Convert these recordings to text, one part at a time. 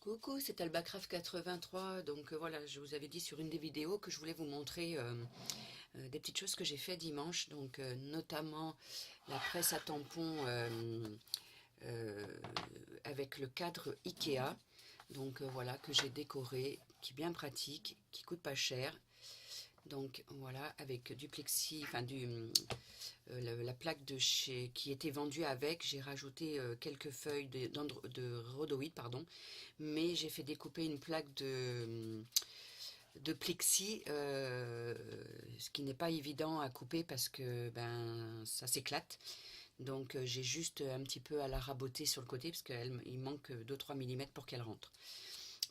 Coucou, c'est Albacraft83. Donc voilà, je vous avais dit sur une des vidéos que je voulais vous montrer des petites choses que j'ai fait dimanche. Donc notamment la presse à tampons euh, avec le cadre Ikea. Donc voilà, que j'ai décoré, qui est bien pratique, qui coûte pas cher. Donc voilà, avec du plexi, enfin la plaque de chez qui était vendue avec, j'ai rajouté quelques feuilles de rhodoïde, pardon, mais j'ai fait découper une plaque de plexi, ce qui n'est pas évident à couper parce que ben ça s'éclate. Donc j'ai juste un petit peu à la raboter sur le côté parce qu'il manque 2-3 mm pour qu'elle rentre.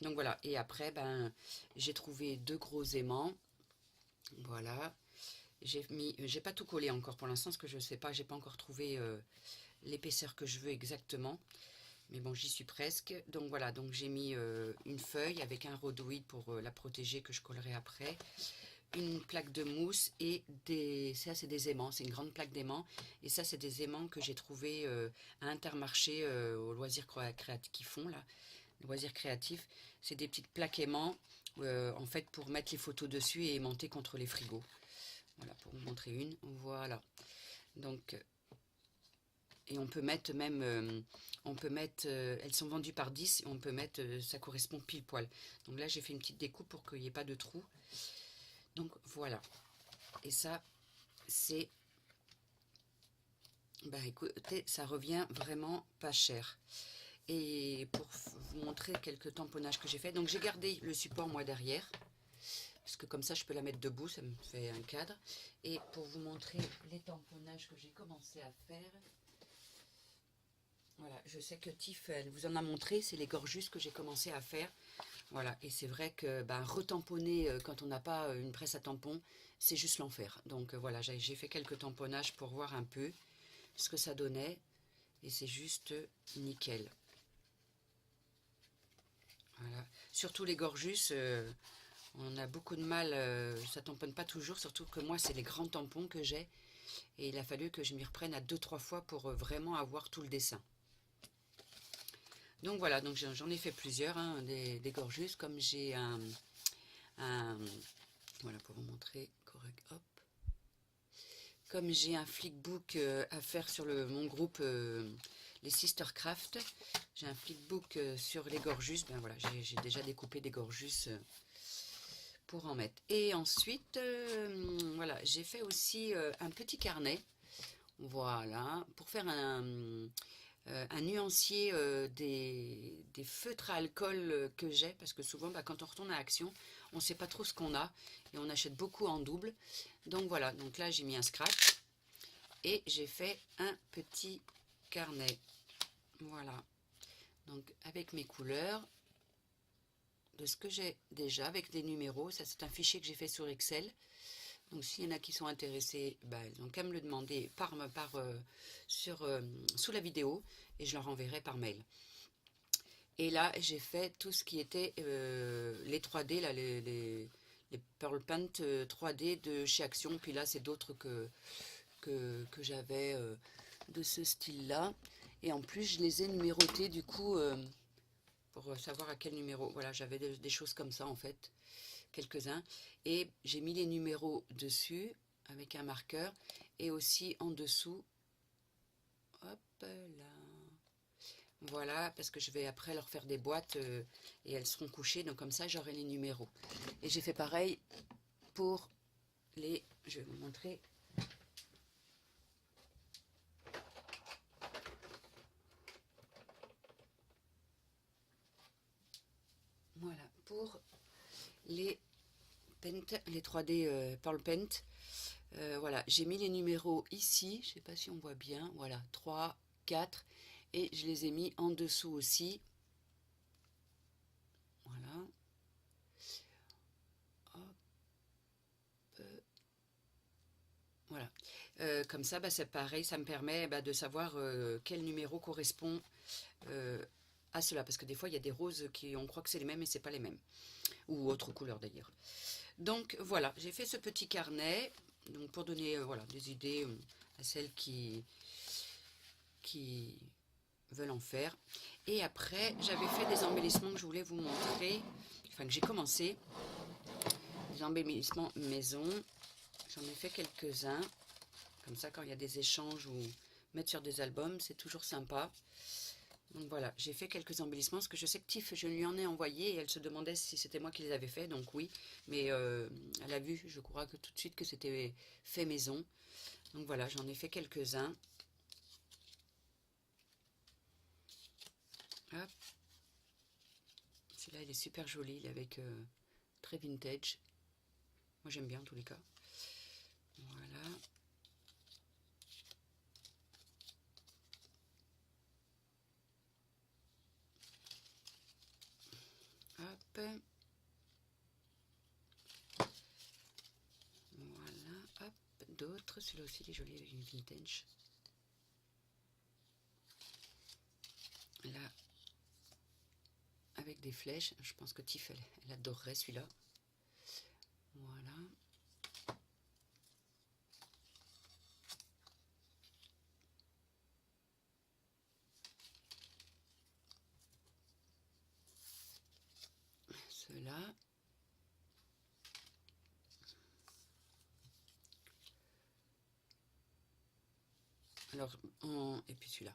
Donc voilà, et après ben j'ai trouvé deux gros aimants. Voilà, j'ai pas tout collé encore pour l'instant parce que je sais pas, j'ai pas encore trouvé l'épaisseur que je veux exactement. Mais bon, j'y suis presque. Donc voilà, donc j'ai mis une feuille avec un rhodoïde pour la protéger que je collerai après. Une plaque de mousse et ça c'est des aimants, c'est une grande plaque d'aimants. Et ça c'est des aimants que j'ai trouvé à Intermarché au loisir créatif qui font là. Loisirs créatifs, c'est des petites plaques aimants en fait pour mettre les photos dessus et aimanter contre les frigos. Voilà, pour vous montrer une. Voilà. Donc, et on peut mettre même, elles sont vendues par 10, et on peut mettre, ça correspond pile poil. Donc là, j'ai fait une petite découpe pour qu'il n'y ait pas de trou. Donc voilà. Et ça, c'est, bah écoutez, ça revient vraiment pas cher. Et pour vous montrer quelques tamponnages que j'ai fait, donc j'ai gardé le support moi derrière, parce que comme ça je peux la mettre debout, ça me fait un cadre. Et pour vous montrer les tamponnages que j'ai commencé à faire, voilà, je sais que Tiff, elle vous en a montré, c'est les gorgus que j'ai commencé à faire. Voilà, et c'est vrai que ben, retamponner quand on n'a pas une presse à tampons, c'est juste l'enfer. Donc voilà, j'ai fait quelques tamponnages pour voir un peu ce que ça donnait, et c'est juste nickel. Voilà. Surtout les gorgus, on a beaucoup de mal, ça tamponne pas toujours, surtout que moi c'est les grands tampons que j'ai, et il a fallu que je m'y reprenne à 2-3 fois pour vraiment avoir tout le dessin. Donc voilà, donc j'en ai fait plusieurs, hein, des gorgus, comme j'ai voilà pour vous montrer, correct, hop. Comme j'ai un flickbook à faire sur mon groupe les Sistercraft, j'ai un flickbook sur les gorgus, ben voilà, j'ai déjà découpé des gorgus pour en mettre. Et ensuite, voilà, j'ai fait aussi un petit carnet, voilà, pour faire un nuancier des feutres à alcool que j'ai, parce que souvent bah, quand on retourne à Action, on ne sait pas trop ce qu'on a et on achète beaucoup en double. Donc voilà, donc là j'ai mis un scratch et j'ai fait un petit carnet, voilà, donc avec mes couleurs de ce que j'ai déjà, avec des numéros. Ça c'est un fichier que j'ai fait sur Excel. Donc s'il y en a qui sont intéressés, bah, ils n'ont qu'à me le demander sous la vidéo et je leur enverrai par mail. Et là j'ai fait tout ce qui était les 3D, là, les Pearl Paint 3D de chez Action. Puis là c'est d'autres que j'avais de ce style là. Et en plus je les ai numérotés du coup pour savoir à quel numéro. Voilà, j'avais des choses comme ça en fait, quelques-uns, et j'ai mis les numéros dessus avec un marqueur et aussi en dessous, hop là, voilà, parce que je vais après leur faire des boîtes et elles seront couchées, donc comme ça j'aurai les numéros. Et j'ai fait pareil pour je vais vous montrer, voilà, pour les paint, les 3D Pearl Paint. Voilà, j'ai mis les numéros ici, je ne sais pas si on voit bien, voilà, 3, 4, et je les ai mis en dessous aussi, voilà, hop, voilà, comme ça, bah, c'est pareil, ça me permet bah, de savoir quel numéro correspond à cela, parce que des fois, il y a des roses on croit que c'est les mêmes et c'est pas les mêmes, ou autre couleur d'ailleurs. Donc voilà, j'ai fait ce petit carnet, donc pour donner voilà, des idées à celles qui veulent en faire. Et après, j'avais fait des embellissements que je voulais vous montrer, enfin que j'ai commencé, des embellissements maison. J'en ai fait quelques-uns, comme ça quand il y a des échanges ou mettre sur des albums, c'est toujours sympa. Donc voilà, j'ai fait quelques embellissements, parce que je sais que Tiff, je lui en ai envoyé, et elle se demandait si c'était moi qui les avais fait, donc oui, mais elle a vu, je crois que tout de suite que c'était fait maison. Donc voilà, j'en ai fait quelques-uns. Hop. Celui-là, il est super joli, il est avec très vintage. Moi, j'aime bien en tous les cas. Voilà. Hop. Voilà. Hop. D'autres. Celui-là aussi, il est joli avec une vintage. Là, avec des flèches. Je pense que Tiff, elle adorerait celui-là. Voilà. Ceux-là. Alors, et puis celui-là.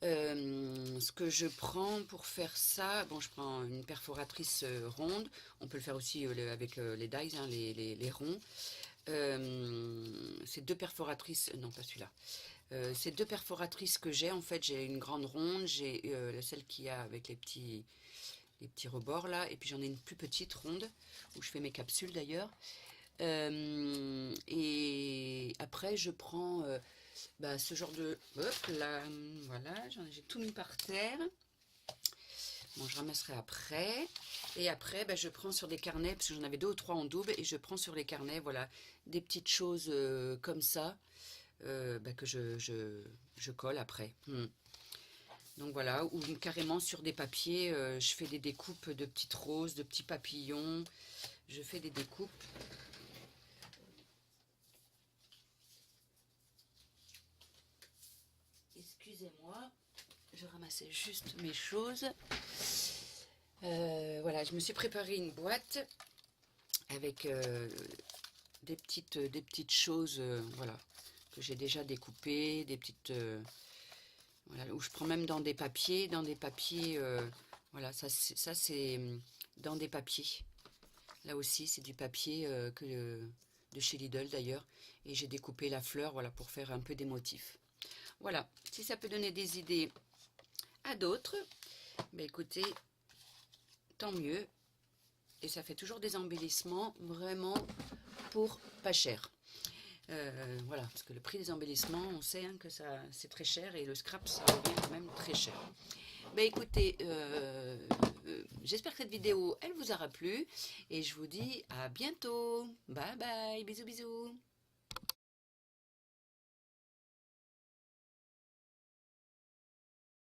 Ce que je prends pour faire ça, bon, je prends une perforatrice ronde. On peut le faire aussi avec les dies, hein, les ronds. Ces deux perforatrices, non pas celui-là. Ces deux perforatrices que j'ai, en fait, j'ai une grande ronde, j'ai celle qui a avec les petits rebords là, et puis j'en ai une plus petite ronde où je fais mes capsules d'ailleurs. Et après, je prends ce genre de... Hop là, voilà, j'ai tout mis par terre. Bon, je ramasserai après. Et après, je prends sur des carnets, parce que j'en avais 2 ou 3 en double, et je prends sur les carnets, voilà, des petites choses comme ça, que je colle après. Donc voilà, ou carrément sur des papiers, je fais des découpes de petites roses, de petits papillons. Je fais des découpes. Excusez-moi, je ramassais juste mes choses. Voilà, je me suis préparé une boîte avec des petites choses, voilà, que j'ai déjà découpées, des petites, voilà, où je prends même dans des papiers, voilà, ça c'est dans des papiers. Là aussi, c'est du papier de chez Lidl d'ailleurs, et j'ai découpé la fleur, voilà, pour faire un peu des motifs. Voilà, si ça peut donner des idées à d'autres, écoutez, tant mieux. Et ça fait toujours des embellissements vraiment pour pas cher. Voilà, parce que le prix des embellissements, on sait que c'est très cher, et le scrap, ça revient quand même très cher. Écoutez, j'espère que cette vidéo, elle vous aura plu, et je vous dis à bientôt. Bye bye, bisous bisous.